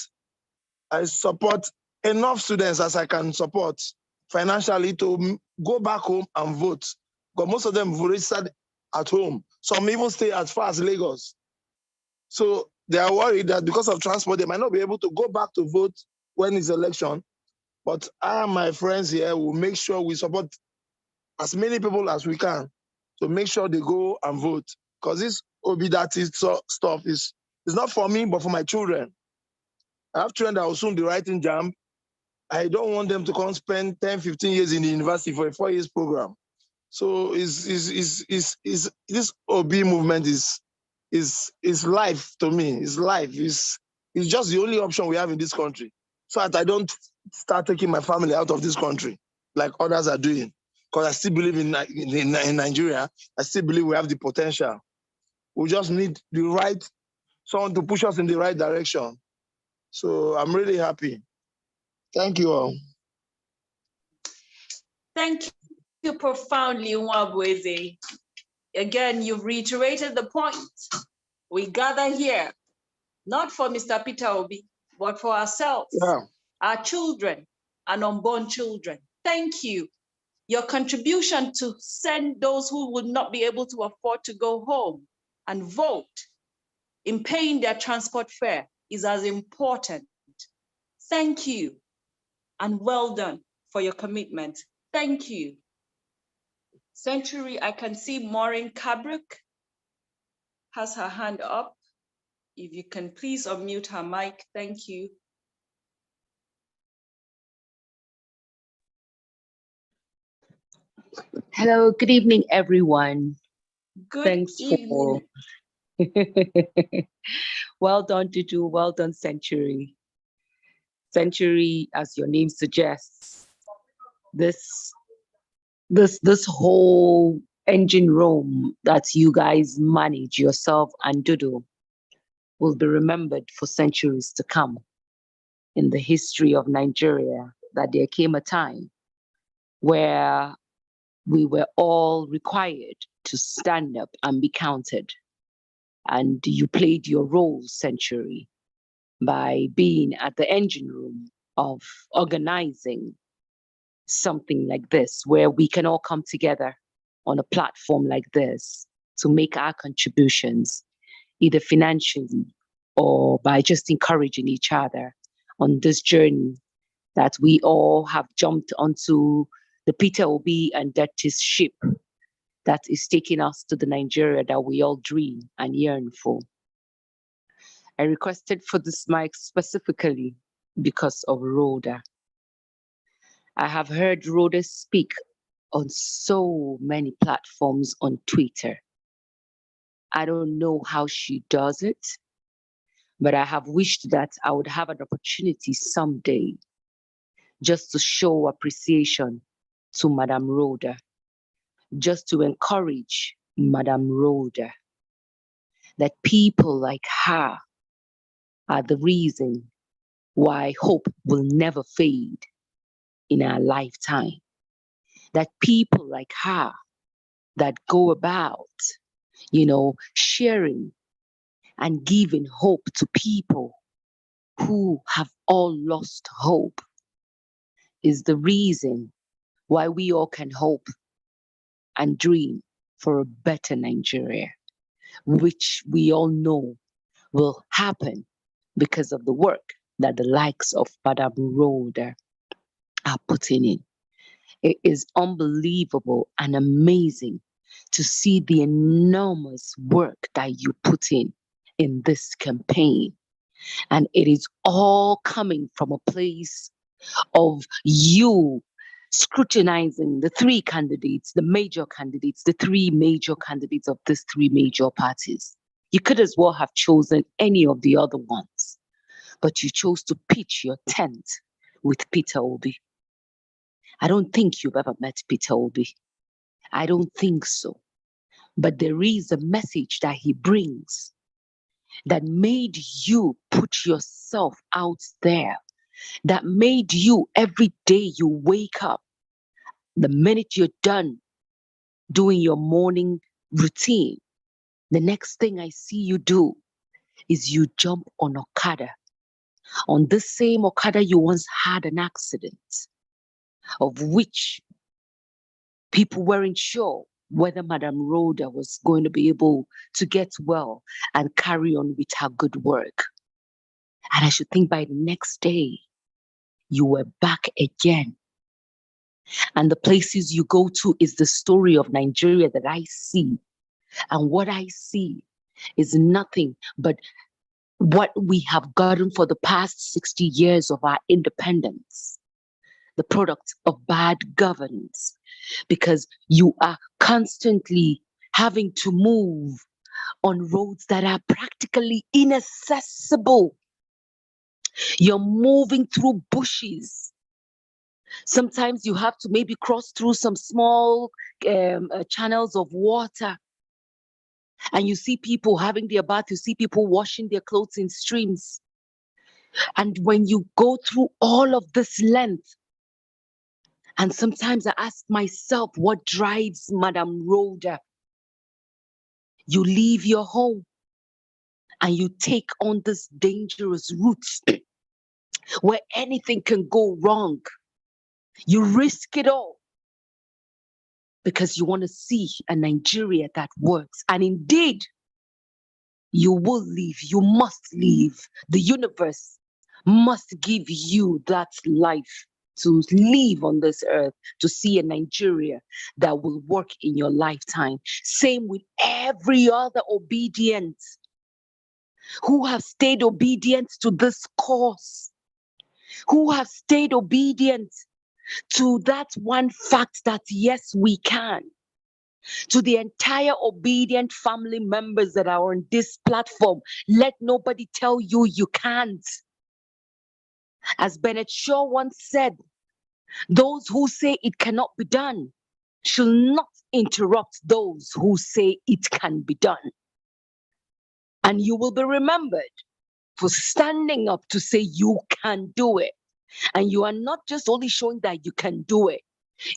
I support enough students as I can support financially to go back home and vote. Because most of them have registered at home. Some even stay as far as Lagos. So they are worried that because of transport, they might not be able to go back to vote when it's election. But I and my friends here will make sure we support as many people as we can to make sure they go and vote. Because this Obidati stuff is not for me, but for my children. I have children that will soon be writing JAMB. I don't want them to come spend 10, 15 years in the university for a 4 years program. So this OB movement is life to me. It's life. It's just the only option we have in this country. So that I don't start taking my family out of this country like others are doing. Because I still believe in Nigeria. I still believe we have the potential. We just need someone to push us in the right direction. So I'm really happy. Thank you all.
Thank you profoundly, Nwabweze. Again, you've reiterated the point. We gather here, not for Mr. Peter Obi, but for ourselves, our children, and unborn children. Thank you. Your contribution to send those who would not be able to afford to go home and vote in paying their transport fare is as important. Thank you, and well done for your commitment. Thank you. Century, I can see Maureen Kabruk has her hand up. If you can please unmute her mic, thank you.
Hello, good evening, everyone.
Good
Thanks
evening.
Well done, Dudu. Well done, Century. Century, as your name suggests, this whole engine room that you guys manage, yourself and Dudu, will be remembered for centuries to come in the history of Nigeria, that there came a time where we were all required to stand up and be counted. And you played your role, Century, by being at the engine room of organizing something like this, where we can all come together on a platform like this to make our contributions, either financially or by just encouraging each other on this journey that we all have jumped onto the Peter Obi and Dutch's ship that is taking us to the Nigeria that we all dream and yearn for. I requested for this mic specifically because of Rhoda. I have heard Rhoda speak on so many platforms on Twitter. I don't know how she does it, but I have wished that I would have an opportunity someday just to show appreciation to Madame Rhoda, just to encourage Madame Rhoda, that people like her are the reason why hope will never fade in our lifetime. That people like her that go about, sharing and giving hope to people who have all lost hope is the reason why we all can hope and dream for a better Nigeria, which we all know will happen because of the work that the likes of Madam Rhoda are putting in. It is unbelievable and amazing to see the enormous work that you put in this campaign. And it is all coming from a place of you scrutinizing the three candidates, the major candidates, the three major candidates of these three major parties. You could as well have chosen any of the other ones, but you chose to pitch your tent with Peter Obi. I don't think you've ever met Peter Obi. I don't think so. But there is a message that he brings that made you put yourself out there, that made you every day you wake up, the minute you're done doing your morning routine, the next thing I see you do is you jump on Okada. On this same Okada, you once had an accident, of which people weren't sure whether Madam Rhoda was going to be able to get well and carry on with her good work. And I should think by the next day, you were back again. And the places you go to is the story of Nigeria that I see. And what I see is nothing but what we have gotten for the past 60 years of our independence, the product of bad governance, because you are constantly having to move on roads that are practically inaccessible. You're moving through bushes. Sometimes you have to maybe cross through some small channels of water. And you see people having their bath, you see people washing their clothes in streams. And when you go through all of this length, and sometimes I ask myself, what drives Madam Rhoda? You leave your home and you take on this dangerous route where anything can go wrong. You risk it all because you want to see a Nigeria that works. And indeed, you will leave. You must leave. The universe must give you that life to live on this earth, to see a Nigeria that will work in your lifetime. Same with every other obedient who have stayed obedient to this cause, who have stayed obedient to that one fact that yes, we can. To the entire obedient family members that are on this platform, let nobody tell you you can't. As Bennett Shaw once said, those who say it cannot be done shall not interrupt those who say it can be done. And you will be remembered for standing up to say you can do it. And you are not just only showing that you can do it,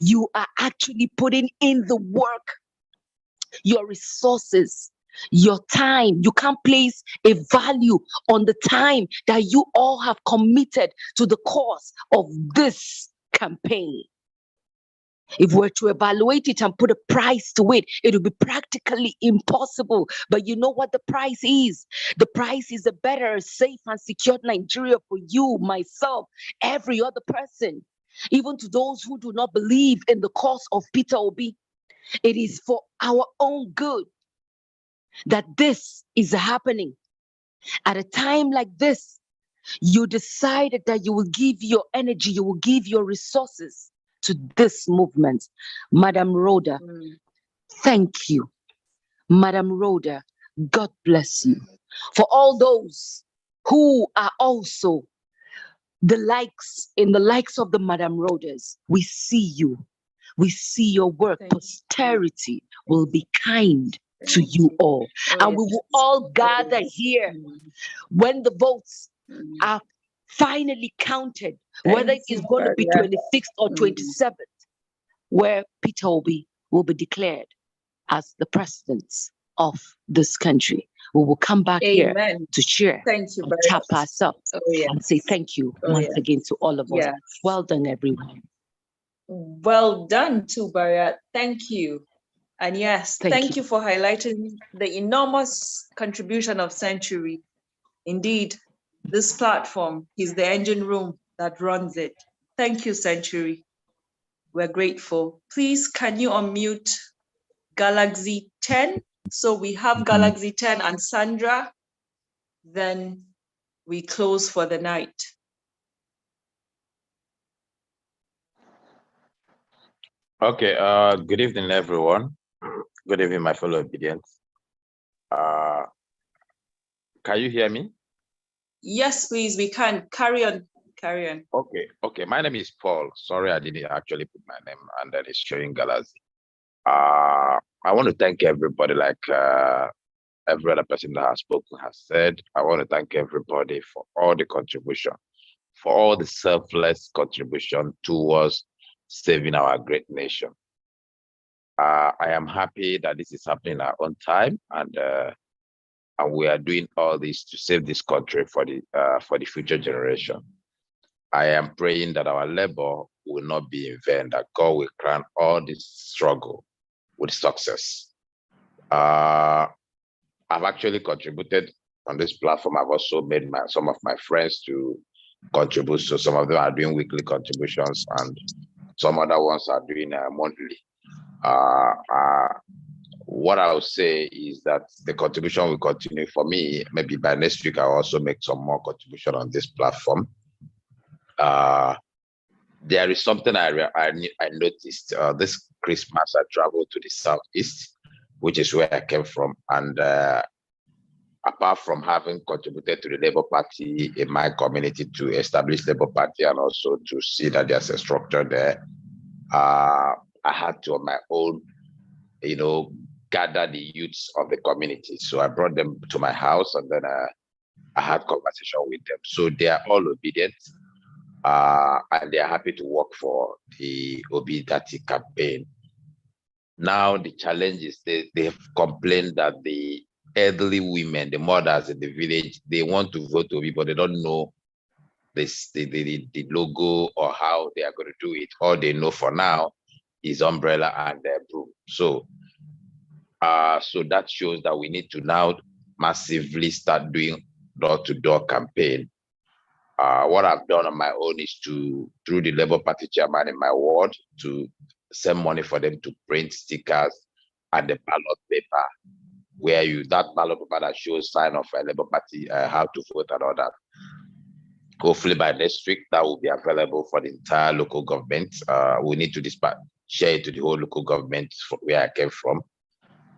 you are actually putting in the work, your resources, your time. You can't place a value on the time that you all have committed to the cause of this campaign. If we're to evaluate it and put a price to it, it would be practically impossible. But you know what the price is? The price is a better, safe, and secure Nigeria for you, myself, every other person, even to those who do not believe in the cause of Peter Obi. It is for our own good that this is happening. At a time like this, you decided that you will give your energy, you will give your resources to this movement. Madam Rhoda, thank you. Madam Rhoda, God bless you. For all those who are also the likes of the Madam Rhodas, we see you. We see your work. Posterity will be kind to you all. And we will all gather here when the votes are finally counted, whether it is going to be 26th or 27th, where Peter Obi will be declared as the president of this country. We will come back here
Amen.
to cheer
Thank you
and
very
tap
much.
ourselves
Oh, yes.
and say thank you
Oh,
once
yes.
again to all of us.
Yes.
Well done, everyone.
Well done, too, Bariat. Thank you. And yes, thank you for highlighting the enormous contribution of Century. Indeed, this platform is the engine room that runs it. Thank you, Century. We're grateful. Please, can you unmute Galaxy 10? So we have Galaxy 10 and Sandra. Then we close for the night.
Okay, good evening, everyone. Good evening, my fellow obedience. Can you hear me?
Yes, please, we can. Carry on, carry on.
Okay, my name is Paul. Sorry, I didn't actually put my name, and then it's showing Galaxy. I want to thank everybody, like every other person that has spoken has said. I want to thank everybody for all the contribution, for all the selfless contribution towards saving our great nation. I am happy that this is happening on time, and we are doing all this to save this country for the future generation. I am praying that our labor will not be in vain, that God will crown all this struggle with success. I've actually contributed on this platform. I've also made some of my friends to contribute. So some of them are doing weekly contributions, and some other ones are doing monthly. What I would say is that the contribution will continue. For me, maybe by next week, I'll also make some more contribution on this platform. There is something I noticed. This Christmas, I traveled to the Southeast, which is where I came from. And apart from having contributed to the Labour Party in my community to establish Labour Party and also to see that there's a structure there, I had to, on my own, gather the youths of the community. So I brought them to my house, and then I had conversation with them. So they are all obedient, and they are happy to work for the OB30 campaign. Now the challenge is they've complained that the elderly women, the mothers in the village, they want to vote OB, but they don't know the logo or how they are going to do it. All they know for now is umbrella and broom. So that shows that we need to now massively start doing door-to-door campaign. What I've done on my own is through the Labour Party chairman in my ward, to send money for them to print stickers and the ballot paper, where that ballot paper that shows sign of a Labour Party, how to vote and all that. Hopefully by next week, that will be available for the entire local government. We need to share it to the whole local government from where I came from.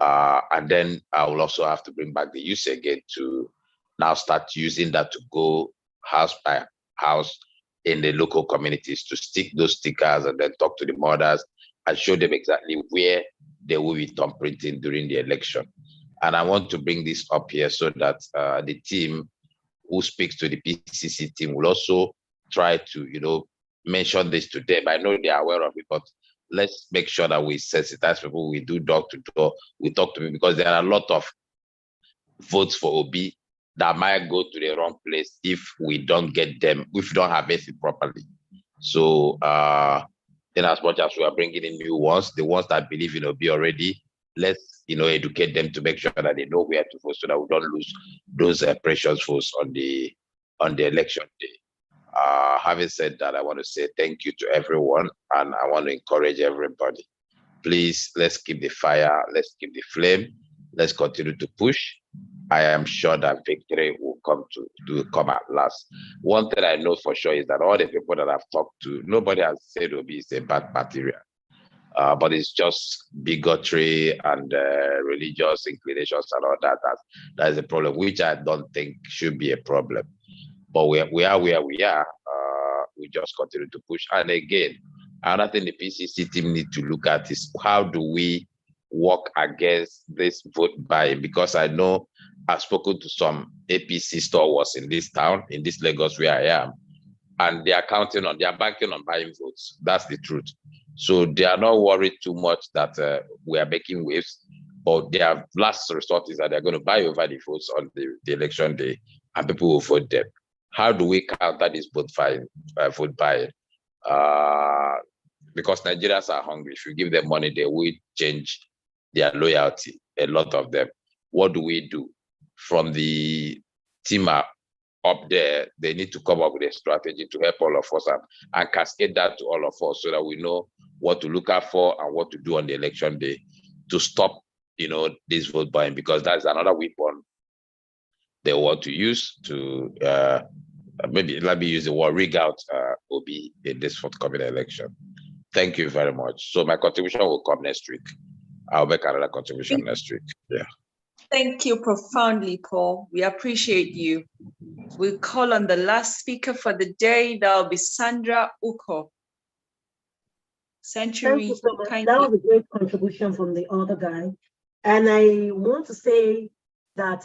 And then I will also have to bring back the use again to now start using that to go house by house in the local communities to stick those stickers and then talk to the mothers and show them exactly where they will be thumb printing during the election. And I want to bring this up here so that the team who speaks to the PCC team will also try to, mention this to them. I know they are aware of it, but let's make sure that we sensitize people. We do door to door. We talk to people, because there are a lot of votes for OB that might go to the wrong place if we don't get them, if we don't have it properly. So, in as much as we are bringing in new ones, the ones that believe in OB already, let's educate them to make sure that they know where to vote, so that we don't lose those precious votes on the election day. Having said that, I want to say thank you to everyone, and I want to encourage everybody. Please, let's keep the fire, let's keep the flame, let's continue to push. I am sure that victory will come at last. One thing I know for sure is that all the people that I've talked to, nobody has said OB is a bad party, but it's just bigotry and religious inclinations and all that. That is a problem, which I don't think should be a problem. But we are where we are. We just continue to push. And again, another thing the PCC team need to look at is how do we work against this vote buying? Because I know I've spoken to some APC stalwarts in this town, in this Lagos where I am, and they are banking on buying votes. That's the truth. So they are not worried too much that we are making waves. or their last resort is that they're going to buy over the votes on the election day, and people will vote them. How do we counter this vote buying? Because Nigerians are hungry. If you give them money, they will change their loyalty, a lot of them. What do we do? From the team up there, they need to come up with a strategy to help all of us and cascade that to all of us so that we know what to look out for and what to do on the election day to stop, this vote buying, because that's another weapon they want to use to maybe, let me use the word, rig out Obi in this forthcoming election. Thank you very much. So my contribution will come next week. I'll make another contribution next week. Yeah.
Thank you profoundly, Paul. We appreciate you. We'll call on the last speaker for the day. That'll be Sandra Uko. Century.
Thank you so much. That was a great contribution from the other guy. And I want to say that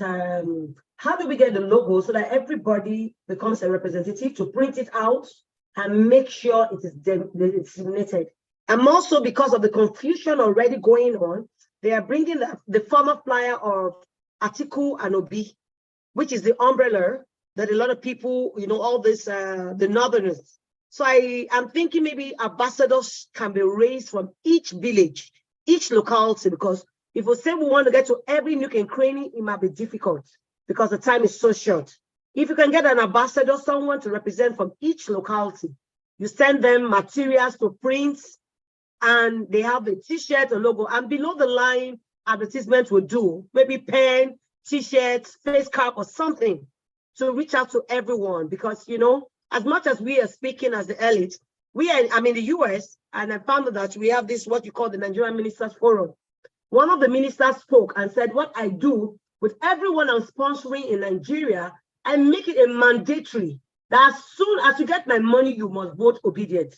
how do we get the logo so that everybody becomes a representative to print it out and make sure it is disseminated? And also, because of the confusion already going on, they are bringing the former flyer of Atiku and Obi, which is the umbrella that a lot of people, all this, the Northerners. So I'm thinking maybe ambassadors can be raised from each village, each locality, because if we say we want to get to every nook and cranny, it might be difficult because the time is so short. If you can get an ambassador, someone to represent from each locality, you send them materials to print, and they have a t-shirt, a logo, and below the line advertisement will do, maybe pen, t-shirts, face cap or something to reach out to everyone. Because, as much as we are speaking as the elite, I'm in the US, and I found that we have this, what you call the Nigerian Ministers Forum. One of the ministers spoke and said, what I do with everyone I'm sponsoring in Nigeria, I make it a mandatory that as soon as you get my money, you must vote obedient.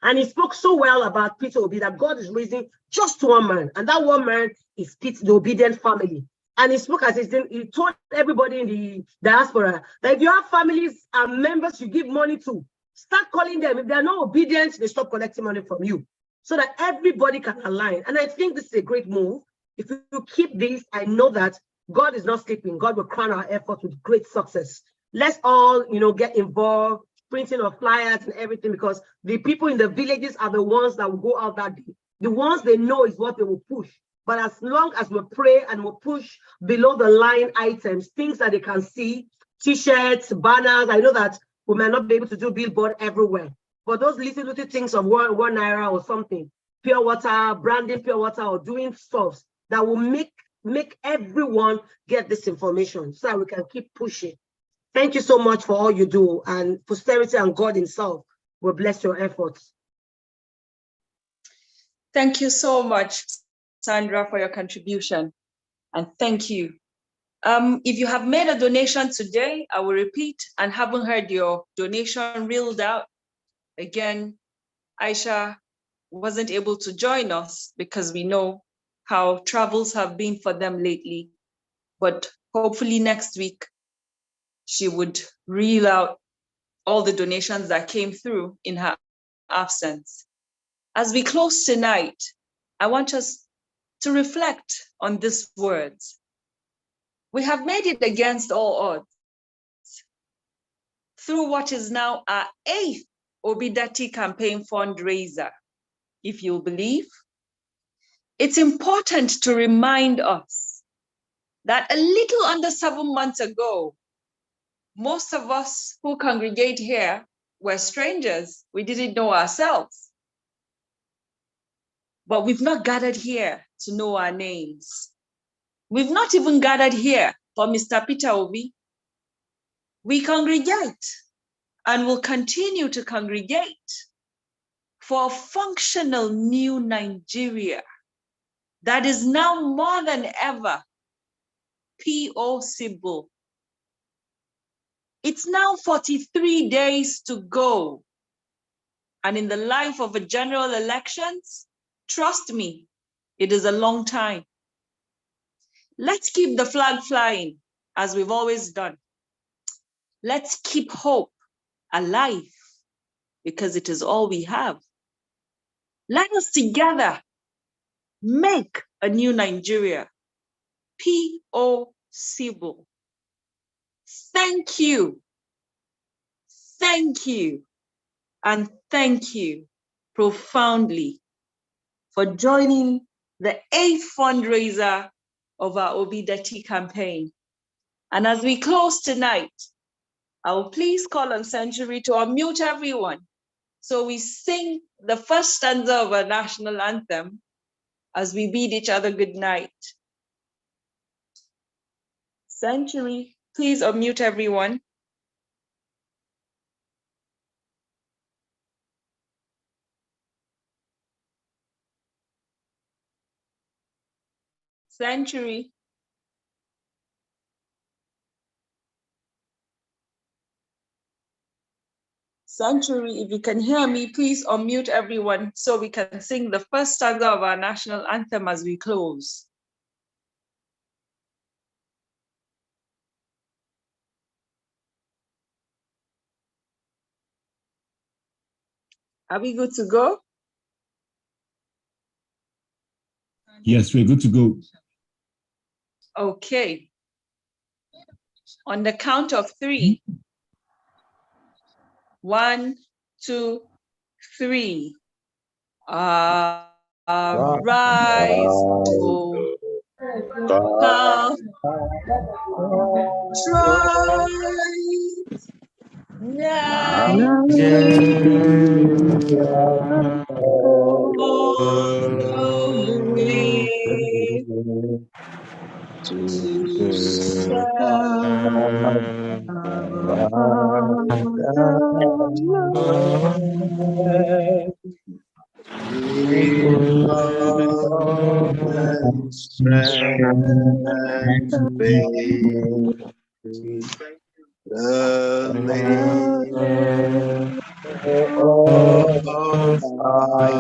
And he spoke so well about Peter Obi that God is raising just one man, and that one man is Peter, the obedient family. And he spoke as he told everybody in the diaspora that if you have families and members you give money to, start calling them. If they are not obedient, they stop collecting money from you, so that everybody can align. And I think this is a great move. If you keep this, I know that God is not sleeping. God will crown our efforts with great success. Let's all, get involved, printing of flyers and everything, because the people in the villages are the ones that will go out that day. The ones they know is what they will push. But as long as we pray and we push below the line items, things that they can see, t-shirts, banners, I know that we might not be able to do billboard everywhere, but those little things of one naira or something, pure water, branding pure water, or doing stuff that will make everyone get this information so that we can keep pushing. Thank you so much for all you do, and posterity and God himself will bless your efforts.
Thank you so much, Sandra, for your contribution, and thank you. If you have made a donation today, I will repeat, and haven't heard your donation reeled out, again, Aisha wasn't able to join us because we know how travels have been for them lately, but hopefully next week she would reel out all the donations that came through in her absence. As we close tonight, I want us to reflect on these words. We have made it against all odds through what is now our 8th Obidati campaign fundraiser. If you believe, it's important to remind us that a little under 7 months ago, most of us who congregate here were strangers. We didn't know ourselves. But we've not gathered here to know our names. We've not even gathered here for Mr. Peter Obi. We congregate and will continue to congregate for a functional new Nigeria that is now more than ever possible. It's now 43 days to go. And in the life of a general elections, trust me, it is a long time. Let's keep the flag flying as we've always done. Let's keep hope alive because it is all we have. Let us together make a new Nigeria. P.O. Sibyl. Thank you. Thank you. And thank you profoundly for joining the 8th fundraiser of our Obidati campaign. And as we close tonight, I will please call on Century to unmute everyone. So we sing the first stanza of our national anthem as we bid each other good night. Century, please unmute everyone. Century. Century, if you can hear me, please unmute everyone so we can sing the first stanza of our national anthem as we close. Are we good to go?
Yes, we're good to go.
Okay. On the count of 3. 1, 2, 3. Rise, oh,
the name of our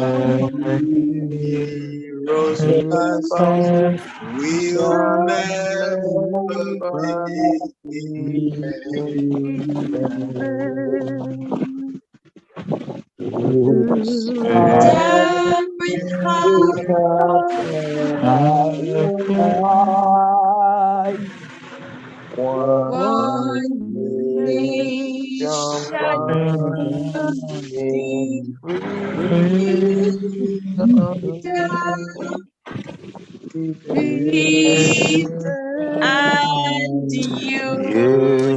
heroes past will never be
death one nation peace and unity.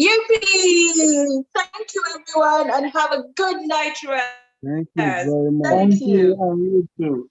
Yippee! Thank you, everyone, and have a good night rest.
Thank you very much.
Thank you.
And you too.